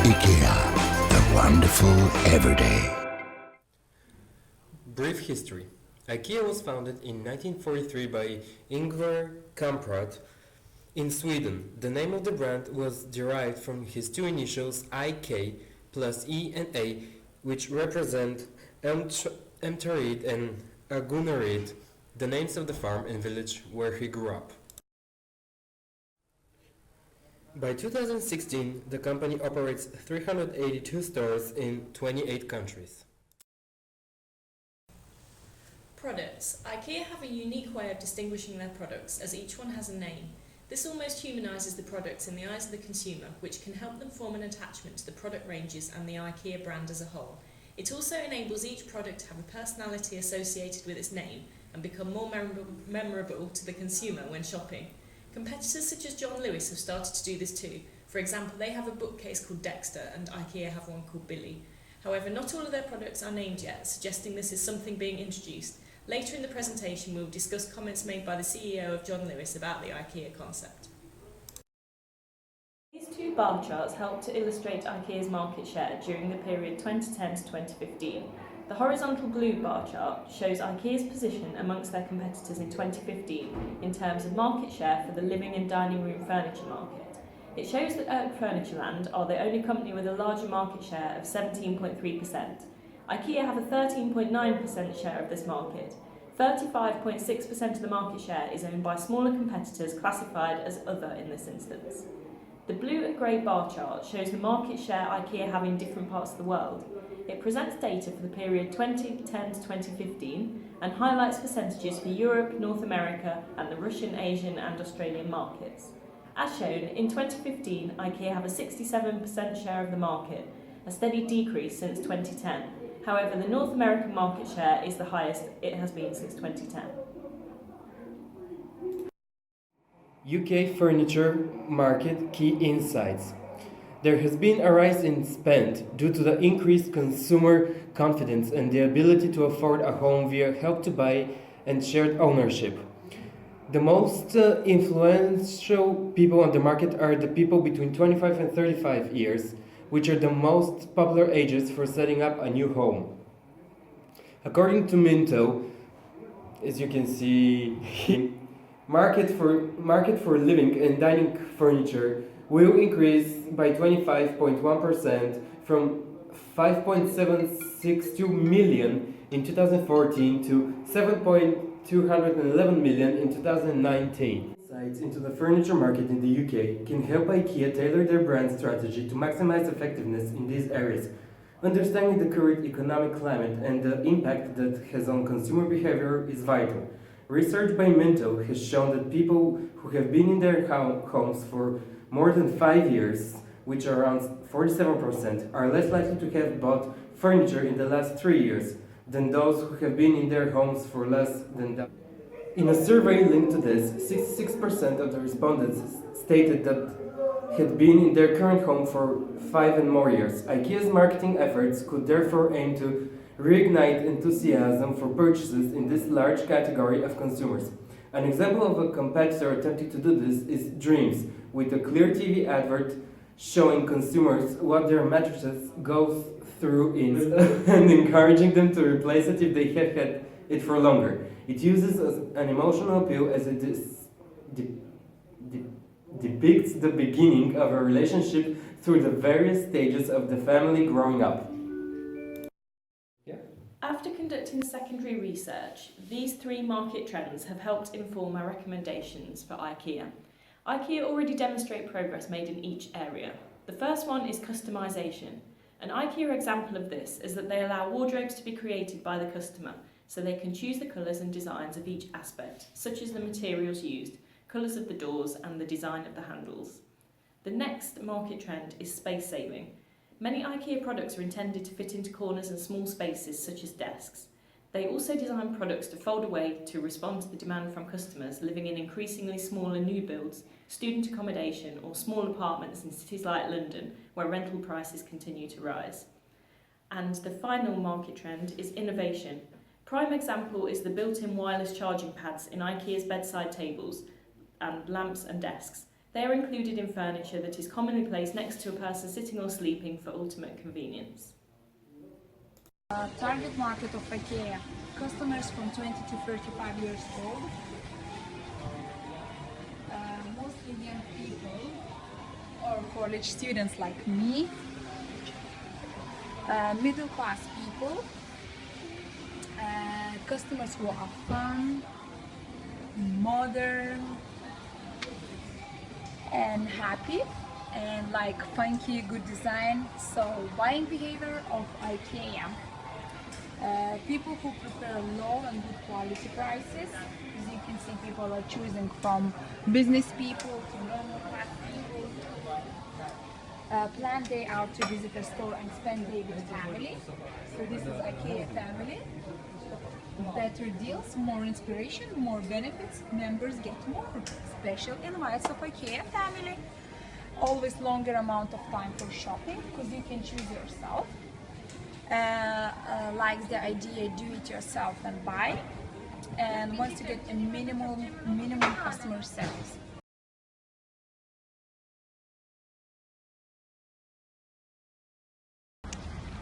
Ikea, the wonderful everyday. Brief history. Ikea was founded in 1943 by Ingvar Kamprad in Sweden. The name of the brand was derived from his two initials IK plus E and A, which represent Emtarid and Agunarid, the names of the farm and village where he grew up. By 2016, the company operates 382 stores in 28 countries. Products. IKEA have a unique way of distinguishing their products, as each one has a name. This almost humanises the products in the eyes of the consumer, which can help them form an attachment to the product ranges and the IKEA brand as a whole. It also enables each product to have a personality associated with its name and become more memorable to the consumer when shopping. Competitors such as John Lewis have started to do this too. For example, they have a bookcase called Dexter and IKEA have one called Billy. However, not all of their products are named yet, suggesting this is something being introduced. Later in the presentation, we will discuss comments made by the CEO of John Lewis about the IKEA concept. These two bar charts help to illustrate IKEA's market share during the period 2010 to 2015. The horizontal blue bar chart shows IKEA's position amongst their competitors in 2015 in terms of market share for the living and dining room furniture market. It shows that Furnitureland are the only company with a larger market share of 17.3%. IKEA have a 13.9% share of this market. 35.6% of the market share is owned by smaller competitors classified as other in this instance. The blue and grey bar chart shows the market share IKEA have in different parts of the world. It presents data for the period 2010 to 2015 and highlights percentages for Europe, North America and the Russian, Asian and Australian markets. As shown, in 2015 IKEA have a 67% share of the market, a steady decrease since 2010. However, the North American market share is the highest it has been since 2010. UK furniture market key insights. There has been a rise in spend due to the increased consumer confidence and the ability to afford a home via help to buy and shared ownership. The most influential people on the market are the people between 25 and 35 years, which are the most popular ages for setting up a new home. According to Minto, as you can see, market for living and dining furniture will increase by 25.1% from 5.762 million in 2014 to 7.211 million in 2019. Insights into the furniture market in the UK can help IKEA tailor their brand strategy to maximize effectiveness in these areas. Understanding the current economic climate and the impact that has on consumer behavior is vital. Research by Minto has shown that people who have been in their homes for more than 5 years, which are around 47%, are less likely to have bought furniture in the last 3 years than those who have been in their homes for less than that. In a survey linked to this, 66% of the respondents stated that had been in their current home for 5 and more years. IKEA's marketing efforts could therefore aim to reignite enthusiasm for purchases in this large category of consumers. An example of a competitor attempting to do this is Dreams, with a clear TV advert showing consumers what their mattresses go through and encouraging them to replace it if they have had it for longer. It uses an emotional appeal as it depicts the beginning of a relationship through the various stages of the family growing up. After conducting secondary research, these three market trends have helped inform our recommendations for IKEA. IKEA already demonstrate progress made in each area. The first one is customisation. An IKEA example of this is that they allow wardrobes to be created by the customer, so they can choose the colours and designs of each aspect, such as the materials used, colours of the doors and the design of the handles. The next market trend is space saving. Many IKEA products are intended to fit into corners and small spaces such as desks. They also design products to fold away to respond to the demand from customers living in increasingly smaller new builds, student accommodation or small apartments in cities like London, where rental prices continue to rise. And the final market trend is innovation. Prime example is the built-in wireless charging pads in IKEA's bedside tables and lamps and desks. They are included in furniture that is commonly placed next to a person sitting or sleeping for ultimate convenience. Target market of IKEA, customers from 20 to 35 years old, mostly young people or college students like me, middle class people, customers who are fun, modern and happy and like funky good design. So buying behavior of IKEA. People who prefer low and good quality prices. As you can see, people are choosing from business people to normal class people. Plan day out to visit a store and spend day with family. So this is IKEA family. Better deals, more inspiration, more benefits. Members get more. Special invites of IKEA family. Always longer amount of time for shopping because you can choose yourself. Likes the idea do it yourself and buy, and wants to get a minimum customer service.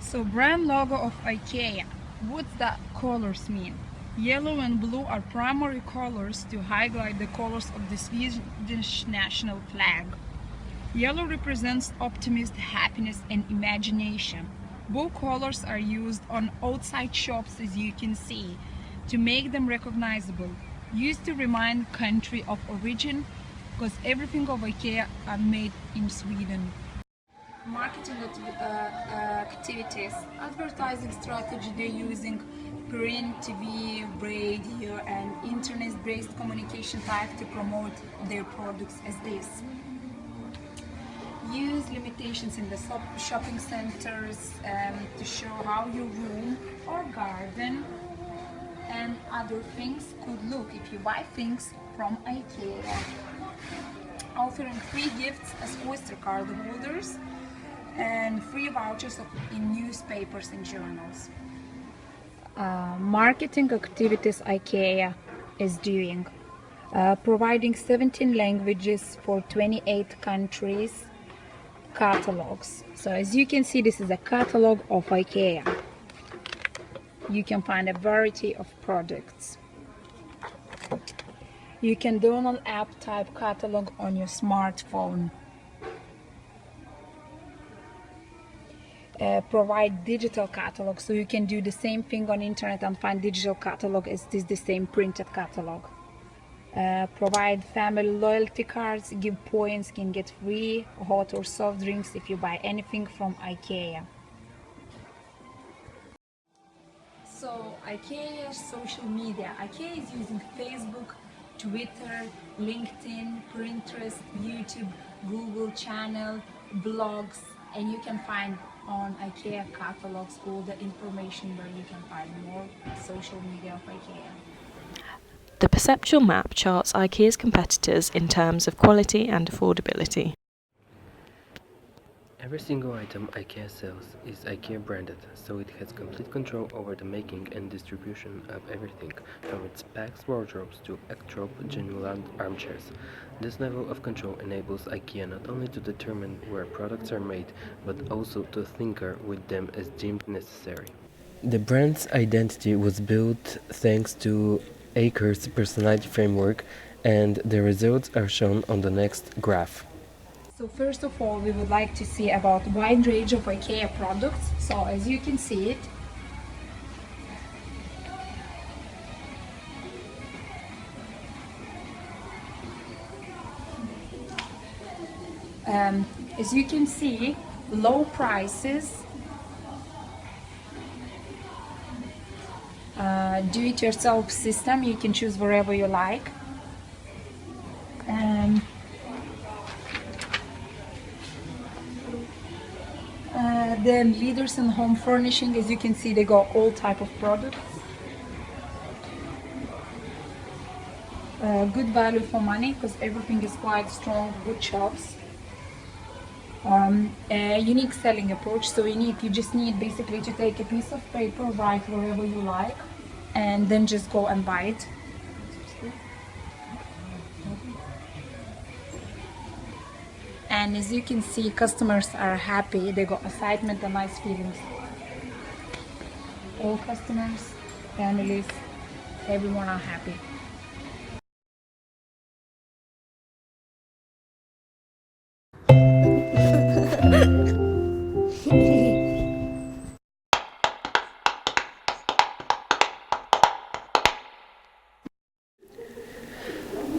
So brand logo of IKEA. What's the colors mean? Yellow and blue are primary colors to highlight the colors of the Swedish national flag. Yellow represents optimism, happiness and imagination. Both colors are used on outside shops, as you can see, to make them recognizable. Used to remind country of origin, because everything of IKEA are made in Sweden. Marketing activities, advertising strategy, they're using print, TV, radio and internet-based communication type to promote their products as this. Use limitations in the shopping centers to show how your room or garden and other things could look if you buy things from IKEA. Offering free gifts as Oyster card holders and free vouchers in newspapers and journals. Marketing activities IKEA is doing. Providing 17 languages for 28 countries. Catalogs. So as you can see, this is a catalog of IKEA. You can find a variety of products. You can download app type catalog on your smartphone. Provide digital catalog, so you can do the same thing on internet and find digital catalog as this the same printed catalog. Provide family loyalty cards, give points, can get free hot or soft drinks if you buy anything from IKEA. So IKEA social media. IKEA is using Facebook, Twitter, LinkedIn, Pinterest, YouTube, Google channel, blogs, and you can find on IKEA catalogs all the information where you can find more social media of IKEA. The perceptual map charts IKEA's competitors in terms of quality and affordability. Every single item IKEA sells is IKEA branded, so it has complete control over the making and distribution of everything, from its bags, wardrobes to actual genuine armchairs. This level of control enables IKEA not only to determine where products are made, but also to tinker with them as deemed necessary. The brand's identity was built thanks to Acre's personality framework, and the results are shown on the next graph. So first of all, we would like to see about wide range of IKEA products. So as you can see it, low prices, do-it-yourself system. You can choose wherever you like. Then leaders in home furnishing, as you can see, they got all type of products. Good value for money because everything is quite strong, good shelves. A unique selling approach. So unique, you just need basically to take a piece of paper, write wherever you like, and then just go and buy it. And as you can see, customers are happy. They got excitement and nice feelings. All customers, families, everyone are happy.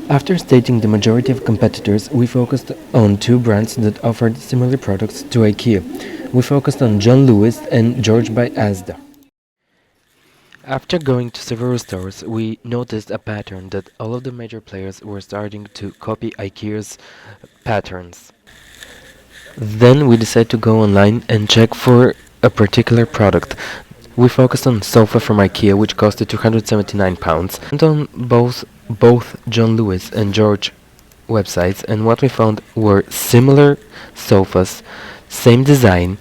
After stating the majority of competitors, we focused on two brands that offered similar products to IKEA. We focused on John Lewis and George by Asda. After going to several stores, we noticed a pattern that all of the major players were starting to copy IKEA's patterns. Then we decided to go online and check for a particular product. We focused on sofa from IKEA, which costed £279, and on both John Lewis and George websites, and what we found were similar sofas, same design,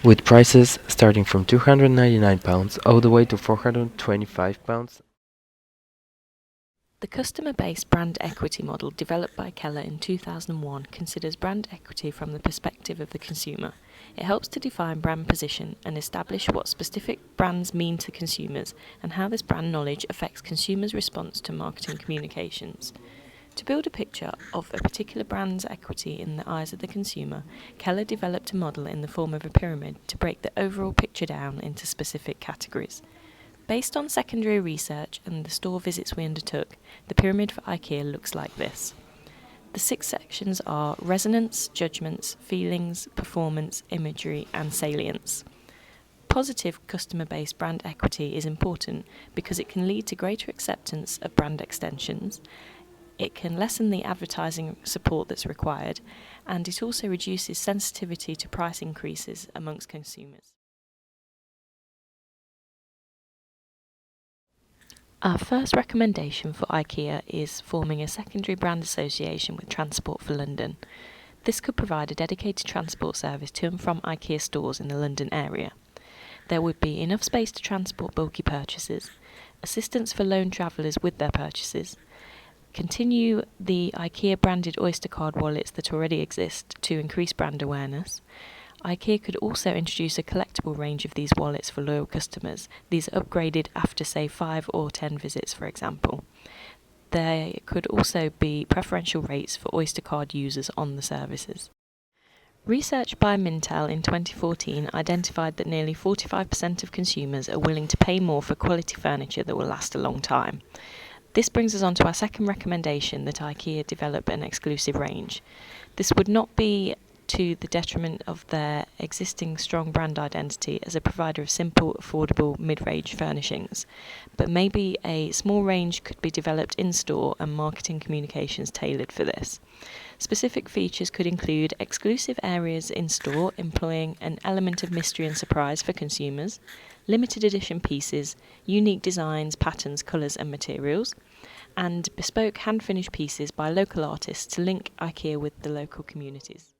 with prices starting from £299 all the way to £425. The customer-based brand equity model developed by Keller in 2001 considers brand equity from the perspective of the consumer. It helps to define brand position and establish what specific brands mean to consumers and how this brand knowledge affects consumers' response to marketing communications. To build a picture of a particular brand's equity in the eyes of the consumer, Keller developed a model in the form of a pyramid to break the overall picture down into specific categories. Based on secondary research and the store visits we undertook, the pyramid for IKEA looks like this. The 6 sections are resonance, judgments, feelings, performance, imagery, and salience. Positive customer-based brand equity is important because it can lead to greater acceptance of brand extensions, it can lessen the advertising support that's required, and it also reduces sensitivity to price increases amongst consumers. Our first recommendation for IKEA is forming a secondary brand association with Transport for London. This could provide a dedicated transport service to and from IKEA stores in the London area. There would be enough space to transport bulky purchases, assistance for lone travellers with their purchases, continue the IKEA branded Oyster card wallets that already exist to increase brand awareness. IKEA could also introduce a collectible range of these wallets for loyal customers. These are upgraded after, say, 5 or 10 visits, for example. There could also be preferential rates for Oyster card users on the services. Research by Mintel in 2014 identified that nearly 45% of consumers are willing to pay more for quality furniture that will last a long time. This brings us on to our second recommendation, that IKEA develop an exclusive range. This would not be to the detriment of their existing strong brand identity as a provider of simple, affordable, mid-range furnishings, but maybe a small range could be developed in-store and marketing communications tailored for this. Specific features could include exclusive areas in-store employing an element of mystery and surprise for consumers, limited edition pieces, unique designs, patterns, colours and materials, and bespoke hand-finished pieces by local artists to link IKEA with the local communities.